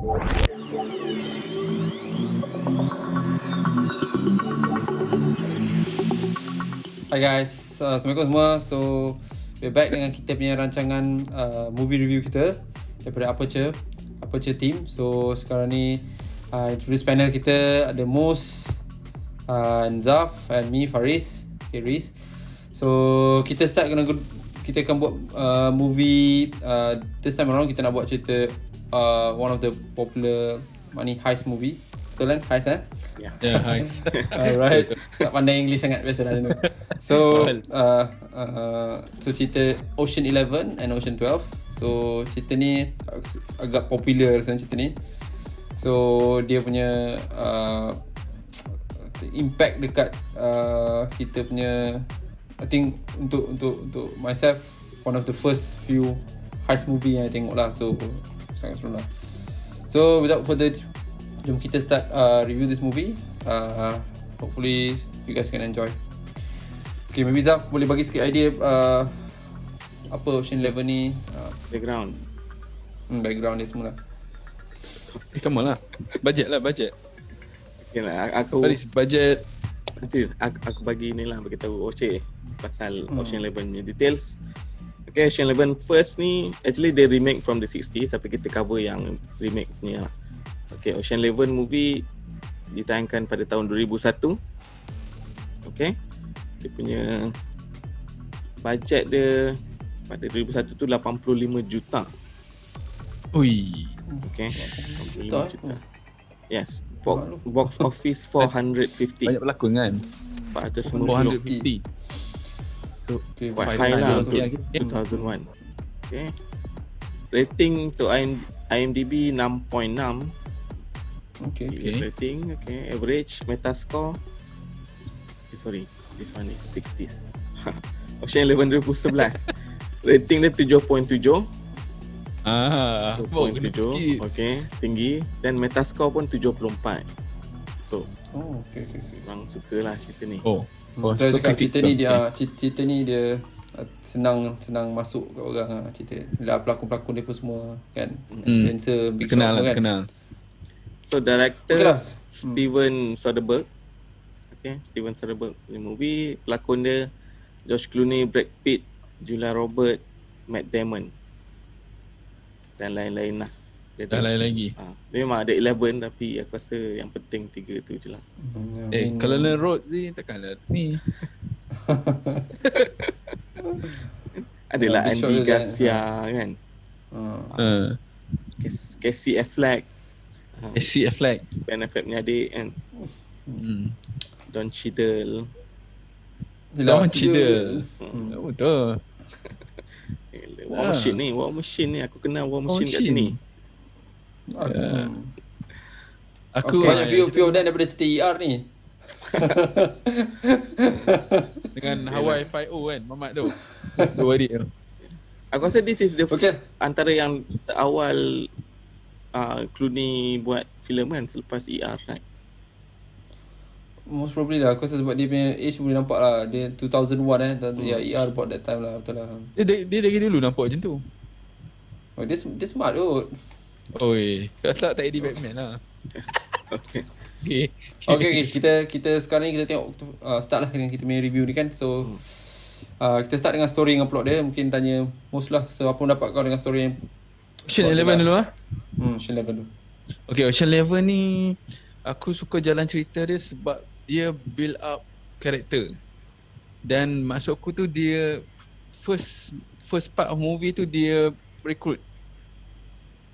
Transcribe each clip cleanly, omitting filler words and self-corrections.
Hi guys, Assalamualaikum semua. So, we're back dengan kita punya rancangan movie review kita daripada Aperture team. So, sekarang ni introduce panel kita ada Mus, Zaf and me, Faris. Okay, Riz. So, kita akan buat movie. This time around kita nak buat cerita one of the popular money heist movie. Betul kan? Heist Yeah, heist. Alright. Tak pandai English sangat, biasalah tu. So cerita Ocean 11 and Ocean 12. So cerita ni agak popular sebenarnya cerita ni. So dia punya impact dekat kita punya, I think untuk myself, one of the first few heist movie yang I tengok lah. So sangat seronok lah. So without further ado, jom kita start review this movie. Hopefully you guys can enjoy. Okay, maybe Zaf boleh bagi sikit idea apa Ocean 11 ni, Background background dia semua lah. Come on lah. Budget. Okay lah, aku Faris, budget. nanti aku bagi ni lah, bagi tahu Oce pasal Ocean 11 punya details. Okay, Ocean 11 first ni actually dia remake from the 60s, tapi kita cover yang remake ni lah. Okay, Ocean 11 movie ditayangkan pada tahun 2001. Okay, dia punya budget dia pada 2001 tu 85 juta. Ui. Okay, 85 Juta? juta. Yes, box office 450. Banyak pelakon kan? 450. 450. Okay, Quite high lah untuk Okay. 2001. Okay. Rating to IMDb 6.6. Okay. Rating, okay. Average Metascore. Sorry, this one is 60s. Ocean 11 2011. Rating dia 7.7. Wow, kena 7.7. sikit. Okay, tinggi. Dan Metascore pun 74. So, Oh, okay. orang sukalah cerita ni. Oh. So cakap cerita ni dia senang masuk kat orang lah cerita. Lah pelakon-pelakon dia pun semua kan. Spencer, Big Kenal Shot lah, kan. kenal. So director Okay lah. Steven Soderbergh. Okay, Steven Soderbergh punya movie. Pelakon dia George Clooney, Brad Pitt, Julia Roberts, Matt Damon dan lain-lain lah. Dah lain lagi. Dia memang ada 11, tapi aku rasa yang penting 3 tu je lah. Kalau Colonel Road ni takkanlah ni. Adalah Big Shot Andy tu Garcia kan, Casey Affleck, SC Affleck. Ben Affleck punya adik kan, Don Cheadle. Don Cheadle. Betul. War Machine ni aku kenal War Machine kat Machine. sini. Aku Banyak view of that daripada cerita ER ni. dengan Hawaii Five-0 kan, Mamat tu. Dua adik tu. Aku rasa this is the Okay. antara yang awal Clooney buat filem kan selepas ER, right? Most probably lah. Aku rasa sebab dia punya age boleh nampak lah. Dia 2001 Ya, ER about that time lah. Betul lah. Dia dari dulu nampak macam tu. Oh, dia smart kot. Oi, tak Eddie Batman lah. Okay. Okay. Okay. Kita sekarang ni kita tengok start lah dengan kita punya review ni kan. So kita start dengan story dengan plot dia. Mungkin tanya Mus lah. So apa pendapat kau dengan story yang Ocean 11 dulu lah. Ocean 11 dulu. Okay, Ocean 11 ni aku suka jalan cerita dia sebab dia build up karakter. Dan maksud aku tu dia first part of movie tu dia recruit.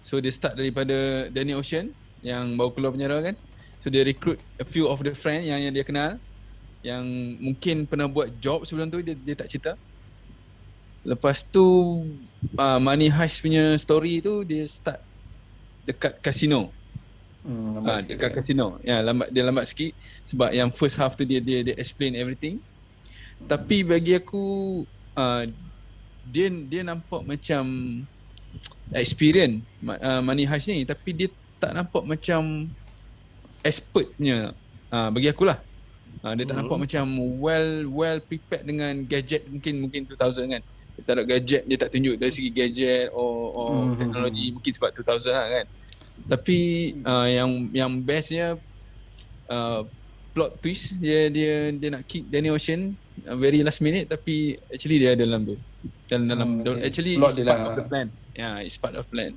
So dia start daripada Danny Ocean yang baru keluar penjara kan. So dia recruit a few of the friend yang dia kenal, yang mungkin pernah buat job sebelum tu, dia tak cerita. Lepas tu Money Heist punya story tu dia start dekat kasino. Dekat kasino. Ya, lambat sikit sebab yang first half tu dia explain everything. Tapi bagi aku dia nampak macam experience Money Heist ni, tapi dia tak nampak macam expertnya. Bagi akulah. Dia tak nampak macam well prepared dengan gadget mungkin 2000 kan. Dia tak ada gadget, dia tak tunjuk dari segi gadget or teknologi mungkin sebab 2000 lah kan. Tapi yang bestnya plot twist, dia nak kick Danny Ocean very last minute, tapi actually dia ada dalam tu. Dalam okay. actually Plot it's dia part lah. of the plan. Yeah, it's part of plan.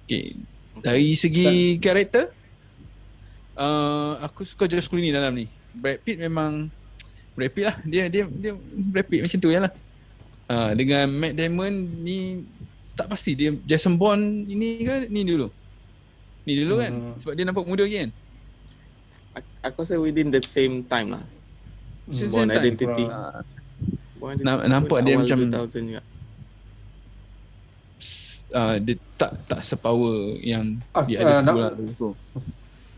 Okay. Dari segi karakter, aku suka George Clooney dalam ni. Brad Pitt memang Brad Pitt lah. Dia Brad Pitt macam tu je lah. Dengan Matt Damon ni tak pasti dia Jason Bourne ini ke ni dulu. Ni dulu kan. Sebab dia nampak muda lagi kan. Aku rasa within the same time lah. Same Born time. Identity. Kurang. Born Identity Nampak pun dia awal macam 2000 juga. Dia tak sepower yang dia ada dulu.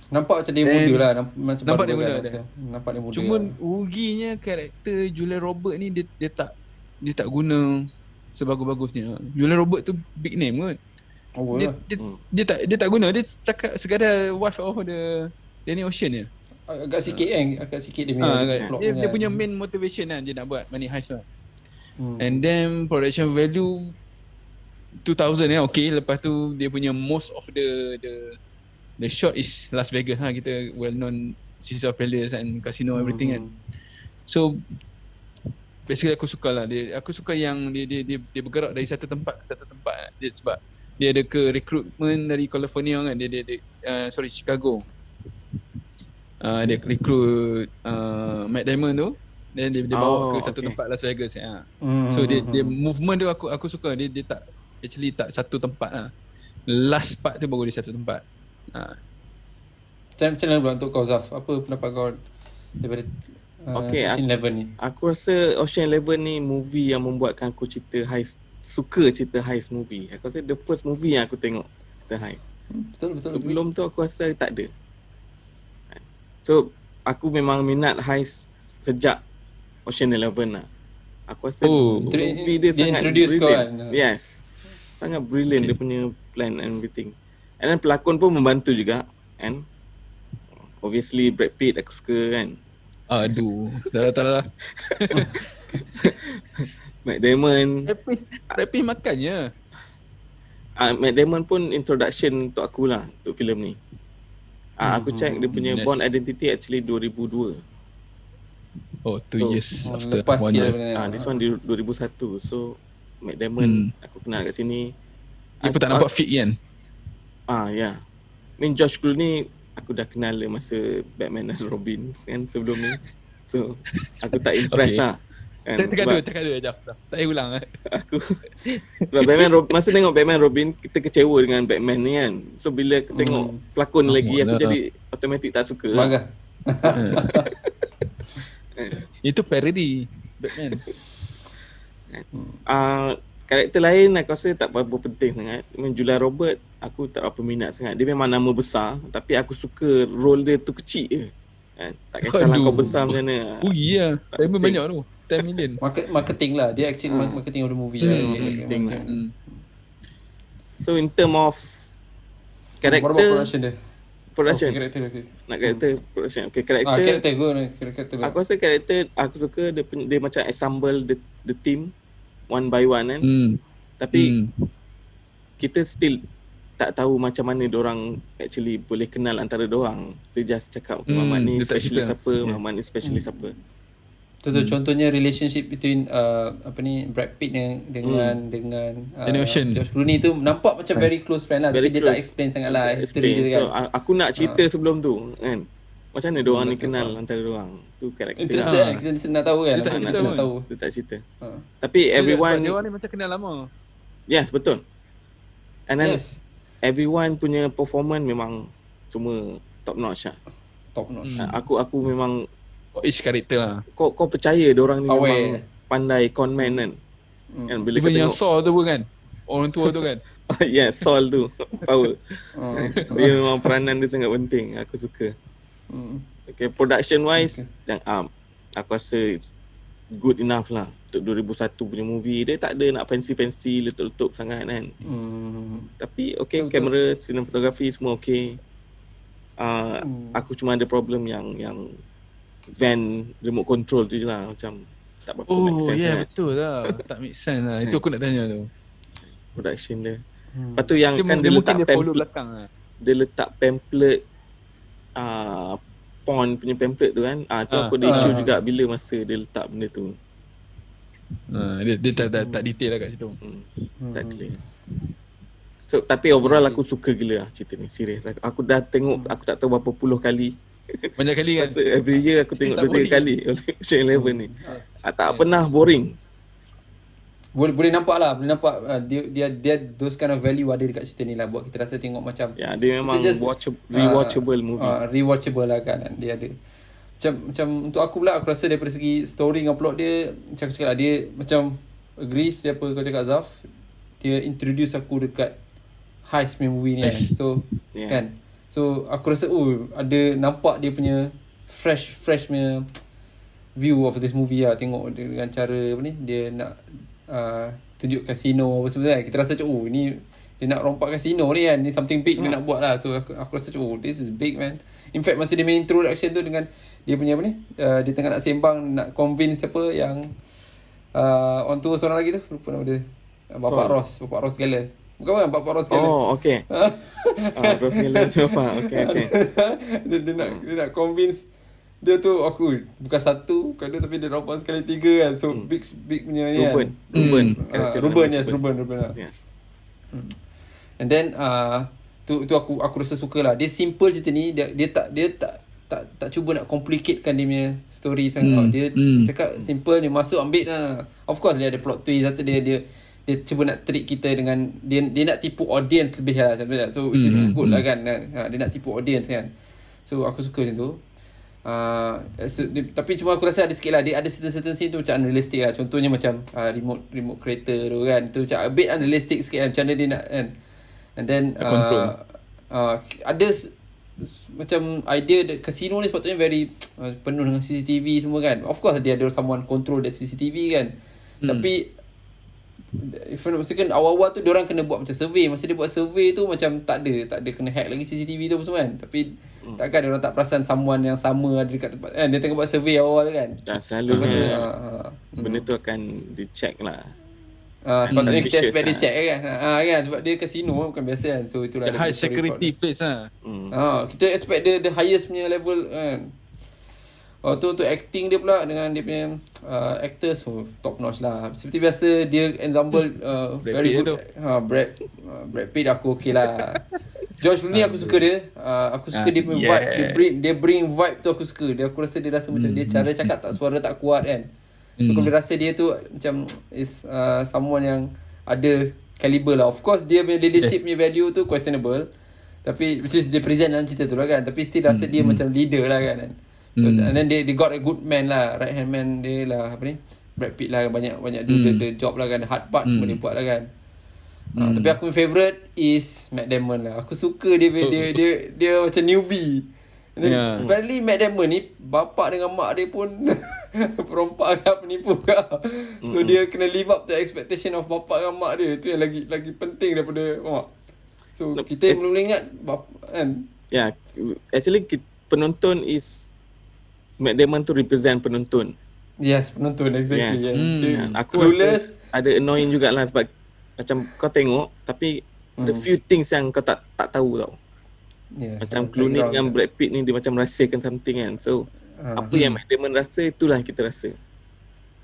Nampak macam dia muda lah. Nampak dia muda. Nampak dia muda. Cuma ruginya karakter Julia Robert ni dia tak guna sebagus-bagusnya. Julia Robert tu big name kot. Oh, dia tak guna. Dia cakap sekadar wife of the Danny Ocean je. Agak sikit dia punya plot dia punya main motivation kan, dia nak buat money heist lah. And then production value 2000 okay. Lepas tu dia punya most of the shot is Las Vegas lah. Kita well known Caesar Palace and casino everything kan. So basically aku suka lah aku suka yang dia bergerak dari satu tempat ke satu tempat. Dia sebab dia ada ke recruitment dari California kan. Dia Chicago. Dia recruit Matt Damon tu, dan dia bawa ke satu tempat Las Vegas. So dia movement tu aku suka. Dia tak actually tak satu tempat lah. Last part tu baru dia satu tempat. Macam mana pula untuk kau, Zaf? Apa pendapat kau daripada Ocean Eleven ni? Aku rasa Ocean Eleven ni movie yang membuatkan aku suka cerita heist movie. Aku rasa the first movie yang aku tengok cerita heist. Betul. Sebelum tu aku rasa tak ada. So aku memang minat heist sejak Ocean Eleven lah. Aku rasa movie dia sangat introduce brilliant. kau kan? Yes. Sangat brilliant dia punya plan and everything. And then pelakon pun membantu juga kan. Obviously Brad Pitt aku suka kan. Aduh, tak lah. Matt Damon. Brad Pitt makannya. Matt Damon pun introduction untuk aku lah untuk filem ni. Aku check dia punya Born Identity actually 2002. Oh, 2 years after. Lepas sikit this one di 2001. So Matt Damon aku kenal kat sini. Dia pun tak nampak fit kan? Ya. George Clooney aku dah kenal dia masa Batman and Robin kan sebelum ni. So aku tak impress lah. Cakap dulu Jaf. Tak payah ulang lah. Aku sebab masa tengok Batman Robin kita kecewa dengan Batman ni kan. So bila aku tengok pelakon lagi aku jadi automatic tak suka. Marah. Itu parody Batman. Karakter lain aku rasa tak berapa penting sangat. Julia Robert aku tak berapa minat sangat. Dia memang nama besar tapi aku suka role dia tu kecil je. Kan? Tak kisahlah kau besar macam mana. Rugi lah. Diamond banyak tu. 10 million. Marketing lah. Dia actually marketing of the movie lah. Marketing lah. So in term of karakter, what about production dia? Production. Karakter. Nak karakter production. Okay, karakter. Karakter gue ni. Karakter aku rasa karakter aku suka dia macam assemble the team one by one kan. Tapi kita still tak tahu macam mana diorang actually boleh kenal antara diorang. Dia just cakap Muhammad ni specialist apa, Muhammad ni specialist apa. Contohnya relationship between Brad Pitt dengan George Clooney tu nampak macam very close friend lah, tapi dia tak explain sangat lah history dia kan. So aku nak cerita sebelum tu kan. Macam mana diorang ni kenal antara diorang. Tu karakter. Interested kan, kita nak tahu kan. Kita nak tahu. Dia tak cerita. Tapi everyone diorang ni macam kenal lama. Yes, betul. And then everyone punya performance memang semua top notch lah. Top notch. Aku memang each karakter lah. Kau percaya diorang ni memang pandai conman kan. Kan bila kau tengok yang Saw tu pun kan. Orang tua tu kan. Yes, Saul tu power. Dia memang peranan dia sangat penting. Aku suka. Okay, production wise aku rasa good enough lah untuk 2001 punya movie. Dia tak ada nak fancy letup-letup sangat kan. Tapi okay, kamera, cinematography semua okay. Aku cuma ada problem yang van remote control tu je lah, macam tak berapa make sense kan. Betul lah. Tak make sense lah. Itu aku nak tanya tu. Production dia. Lepas tu yang dia kan dia letak follow belakang lah. dia letak pamphlet porn punya pamphlet tu kan. Tu aku ada issue juga bila masa dia letak benda tu. Dia tak detail lah kat situ. Tak clear. So, tapi overall aku suka gila lah cerita ni, serius. Aku dah tengok, aku tak tahu berapa puluh kali. Banyak kali kan? Masa every year aku tengok 2-3 kali Ocean Eleven ni. Tak pernah boring. Boleh nampak lah, boleh nampak dia those kind of value ada dekat cerita ni lah, buat kita rasa tengok macam Ya, dia memang rewatchable movie. Rewatchable lah kan, dia ada. Macam untuk aku pula, aku rasa daripada segi story dengan plot dia, macam aku cakap lah, dia macam agree seperti apa kau cakap Zaf, dia introduce aku dekat heist punya movie ni kan. So kan, so aku rasa ada nampak dia punya fresh punya view of this movie lah. Tengok dia dengan cara apa ni, dia nak tunjuk kasino apa semua kan. Kita rasa macam ni dia nak rompak kasino ni kan, ni something big dia nak buat lah. So aku rasa macam this is big man. In fact masa dia main introduction tu dengan dia punya apa ni, dia tengah nak sembang, nak convince siapa yang orang tua seorang lagi tu, lupa nama dia, Bapak Ross segala. Bukan kan Bapak Ross segala. Oh okay. Ross segala tu apa. Okay. dia nak convince dia tu, aku bukan satu, bukan dua, tapi dia rompak sekali 3 kan. So big punya ni kan. Ruben lah. Yeah. And then tu aku rasa suka lah. Dia simple cerita ni, dia tak cuba nak complicatekan dia punya story sangat. Dia cakap simple, dia masuk ambil lah. Of course dia ada plot twist, atau dia cuba nak trick kita dengan dia nak tipu audience lebih lah sebenarnya. So which is good lah kan. Dia nak tipu audience kan. So aku suka macam tu. Tapi cuma aku rasa ada sikit lah, dia ada certain scene tu macam unrealistic lah. Contohnya macam remote creator tu kan, tu macam a bit unrealistic sikit kan, macam mana dia nak kan. And then ada macam idea casino ni sepatutnya very penuh dengan CCTV semua kan. Of course dia ada someone control the CCTV kan. Tapi if I'm not mistaken, awal-awal tu diorang kena buat macam survey. Masa dia buat survey tu macam tak ada kena hack lagi CCTV tu semua kan. Tapi takkan diorang tak perasan someone yang sama ada dekat tempat kan. Dia tengah buat survey awal kan. Dan selalunya benda tu akan dicek lah. Sepatutnya kita expect dia check kan. Kan sebab dia casino bukan biasa kan. So itulah high security place lah. Kita expect dia the highest punya level kan. Tu untuk acting dia pula dengan dia punya actors top notch lah. Seperti biasa dia ensemble very good. Brad Pitt aku okay lah. George Clooney aku suka dia. Aku suka dia punya vibe. Dia bring vibe tu aku suka. Aku rasa dia rasa macam dia cara cakap tak, suara tak kuat kan. So aku rasa dia tu macam is someone yang ada caliber lah. Of course dia punya leadership punya value tu questionable. Tapi which is dia present dalam cerita tu lah kan. Tapi still rasa dia macam leader lah kan. So, and then they got a good man lah, right hand man dia lah, apa ni, Brad Pitt lah, banyak do the job lah kan, hard part semua dia buat lah kan. Tapi aku favourite is Matt Damon lah. Aku suka dia macam newbie. And then, apparently Matt Damon ni bapak dengan mak dia pun perompak kah, penipu kah. So dia kena live up to expectation of bapak dengan mak dia. Tu yang lagi penting daripada mak. So kita belum ingat kan. Yeah, actually penonton is Matt Damon tu represent penonton. Yes, penonton exactly. Yes. Aku rasa ada annoying jugalah sebab macam kau tengok tapi the few things yang kau tak tahu tau. Yes, macam Clooney dengan Brad Pitt ni dia macam rahsiakan something kan. So apa yang Matt Damon rasa itulah kita rasa.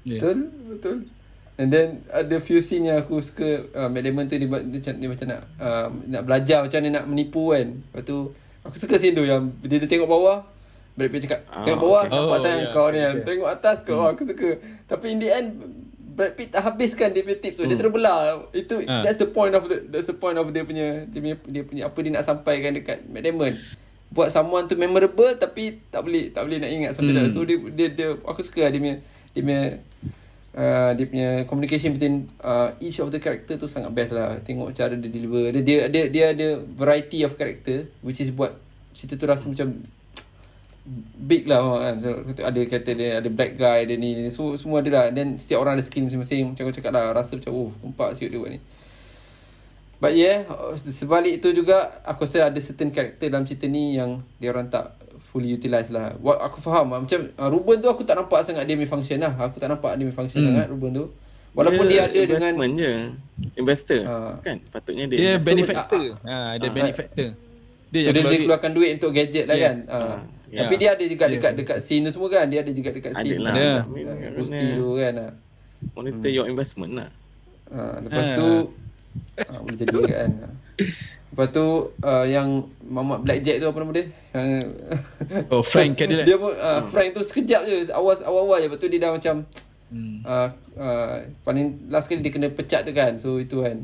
Betul. And then ada few scene yang aku suka. Matt Damon tu dia macam nak belajar macam mana nak menipu kan. Lepas tu aku suka scene tu yang dia tengok bawah, Brad Pitt cakap tengok bawah, nampak sangat kau ni kan. Tengok atas kau, aku suka. Tapi in the end Brad Pitt tak habiskan dia punya tip tu. Dia terbelah. Itu that's the point of dia punya apa dia nak sampaikan dekat Matt Damon. Buat someone tu memorable tapi tak boleh nak ingat sampai dah. So dia aku suka dia punya communication between each of the character tu sangat best lah. Tengok cara dia deliver. Dia ada variety of character which is buat cerita tu rasa macam big lah kan. So, ada kata dia ada black guy, dia ni semua ada lah. Then setiap orang ada skill masing-masing. Macam kau cakap lah, rasa macam kumpak siut dia buat ni. But sebalik itu juga aku rasa ada certain character dalam cerita ni yang dia orang tak fully utilize lah. Aku faham macam Ruben tu aku tak nampak sangat dia punya function lah. Aku tak nampak dia punya function sangat Ruben tu. Walaupun dia ada dengan investor kan, patutnya dia benefactor. Dia benefactor. So dia keluarkan duit untuk gadget lah kan. Ya. Tapi dia ada juga dekat scene tu semua kan. Dia ada juga dekat scene. Adalah. Ya. Mesti tu kan. Monitor your investment lah. Lepas tu boleh jadi kan. Lepas tu yang Mamat Blackjack tu apa nama dia? Oh, Frank Cadillac. Dia pun Frank tu sekejap je. Awal-awal je. Lepas tu dia dah macam paling last kali dia kena pecat tu kan. So itu kan.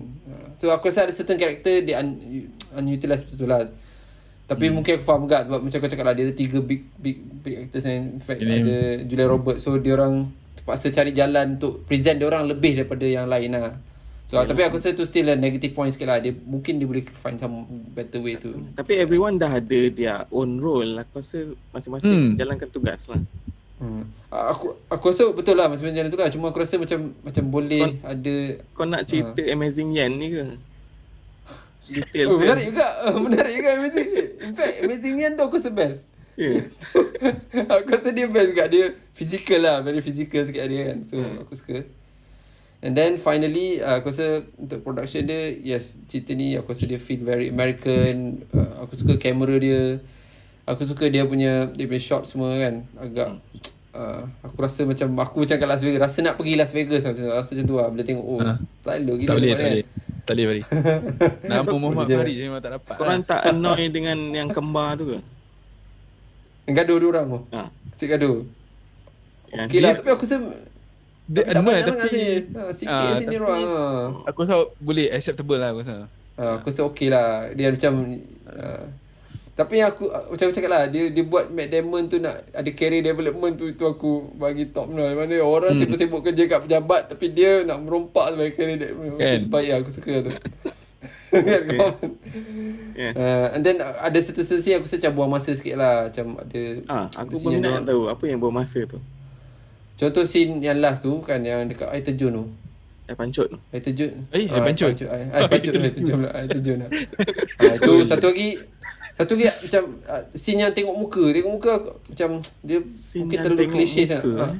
So aku rasa ada certain character dia unutilized betul lah. Tapi mungkin aku faham juga sebab macam kau cakap lah, dia ada 3 big actors and in fact ada Julia Roberts. So dia orang terpaksa cari jalan untuk present dia orang lebih daripada yang lain lah. So tapi aku rasa tu still a negative point sikit lah. Mungkin dia boleh find some better way tu. Tapi everyone dah ada their own role. Aku rasa masing-masing jalankan tugas lah. Aku rasa betul lah macam jalan tu lah. Cuma aku rasa macam boleh ada. Kau nak cerita Amazing Yan ni ke? Detail menarik juga Amazing. In fact Amazing Yan tu aku rasa best. Aku rasa dia best juga. Dia physical lah. Very physical sikit dia kan. So aku suka. And then finally aku rasa untuk production dia, yes, cerita ni aku rasa dia feel very American. Aku suka kamera dia. Aku suka dia punya shot semua kan. Agak aku rasa macam kat Las Vegas. Rasa nak pergi Las Vegas rasa macam tu lah. Bila tengok style gila. Tak boleh Nampak Muhammad Fahri je memang tak dapat. Korang tak annoy dengan yang kembar tu ke? Yang gaduh dua orang tu. Cik gaduh. Okey lah, tapi aku rasa dia annoy tapi sikit sini orang. Aku rasa boleh acceptable lah aku rasa. Aku rasa okey lah. Dia macam tapi aku macam aku cakap lah, dia buat Matt Damon tu nak ada career development tu, itu aku bagi top lah. Mana orang sibuk-sibuk kerja kat pejabat tapi dia nak merompak sebagai career development. Terbaik lah, aku suka tu. Kan kau? Yes. And then ada certain aku rasa macam buang masa sikit lah. Macam ada aku berminat tahu apa yang buang masa tu. Contoh scene yang last tu kan, yang dekat air terjun tu. Air pancut tu. Air terjun. Air pancut. Air terjun lah. Air terjun lah. Itu satu lagi macam scene yang tengok muka macam dia scene mungkin terlalu klise sangat.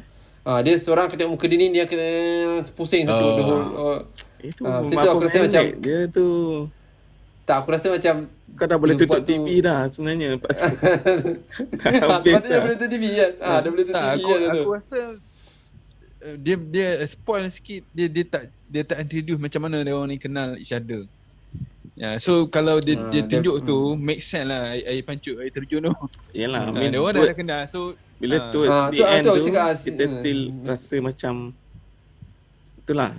Dia seorang akan tengok muka dia ni, dia akan pusing satu the whole. Itu aku rasa macam dia tu. Tak, aku rasa macam kau dah boleh tutup TV dah sebenarnya. Sebab dah boleh tutup TV kan. Dah boleh tutup TV kan. Aku rasa dia spoil sikit. Dia tak introduce macam mana dia orang ni kenal each other. So kalau dia tunjuk tu make sense lah. Air pancut, air terjun tu. Yalah, dia orang dah kenal. So bila tu the end tu kita still rasa macam itulah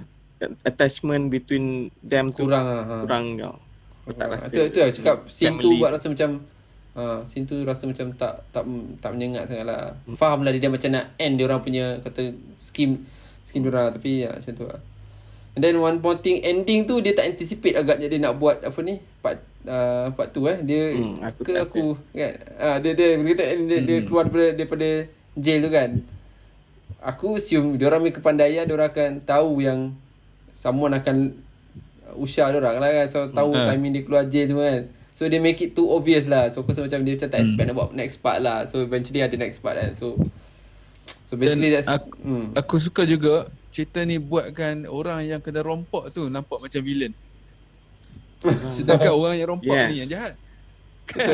attachment between them tu kurang kau. Aku tak rasa. Itu aku cakap scene tu buat rasa macam scene tu rasa macam tak menyengat sangat lah. Faham lah dia macam nak end dia orang punya kata scheme dia orang, tapi macam tu lah. And then one more thing, ending tu dia tak anticipate agaknya dia nak buat apa ni part 2 dia aku kan dia keluar daripada jail tu kan. Aku assume dia orang punya kepandaian, dia orang akan tahu yang someone akan usah dia orang lah kan. So tahu timing dia keluar jail semua kan. So they make it too obvious lah. So aku rasa macam dia macam tak expect nak buat next part lah. So eventually ada next part kan. So basically that's aku suka juga cerita ni buatkan orang yang kena rompak tu nampak macam villain. Sedangkan orang yang rompak ni yang jahat.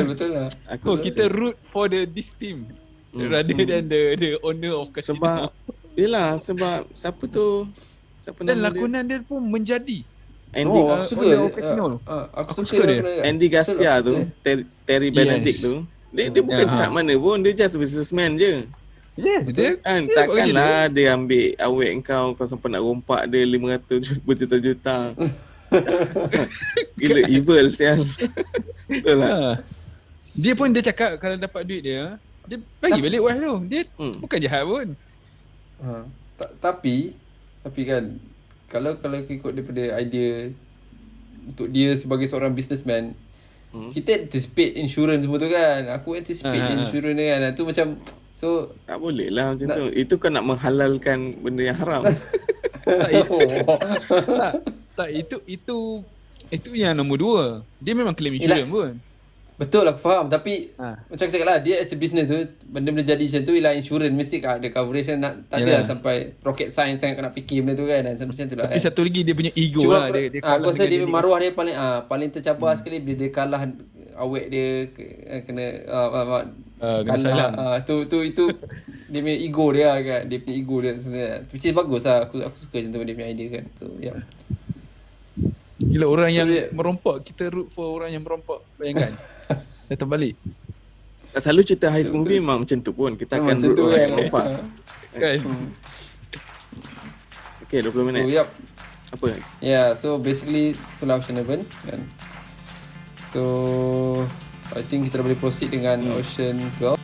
Betul lah. Kita root for this team rather than the owner of casino. Sebab siapa dan lakonan dia pun menjadi aku suka aku suka dia. Andy Garcia tu, Terry Benedict tu, dia bukan jahat mana pun, dia just businessman je. Takkanlah dia ambil awet kau sampai nak rompak dia 500 berjuta-juta. Gila evil sial. Betul lah. Dia pun dia cakap kalau dapat duit dia bagi balik wife tu. Dia bukan jahat pun. Tapi kan kalau ikut daripada idea untuk dia sebagai seorang businessman, kita anticipate insurance semua tu kan. Aku anticipate insurance kan. Tu macam so tak boleh lah macam tu. Itu kan nak menghalalkan benda yang haram. Tak, itu yang nombor 2. Dia memang claim insurance pun. Betul, aku faham. Tapi macam aku cakap lah, dia as a business tu, benda-benda jadi macam tu ialah insurance. Mesti ada coverage. Tak ada lah sampai rocket science yang nak fikir benda tu kan. Macam tu lah. Tapi satu lagi dia punya ego cuma lah. Aku rasa dia maruah dia paling tercabar sekali bila dia kalah awet dia kena kena salam. itu dia punya ego dia lah kan. Dia punya ego dia sebenarnya. Which is bagus lah. Aku suka macam tu dia punya idea kan. So yeah. Gila orang yang dia- merompak, kita root for orang yang merompak. Bayangkan. Datang balik. Selalu cerita heist movie memang macam tu pun. Kita akan Macam root tu orang kan. yang lompat. Kan? Okay, 20 minit. So yep. Apa? Yeah, so basically itulah Ocean Eleven kan. So I think kita dah boleh proceed dengan Ocean 12.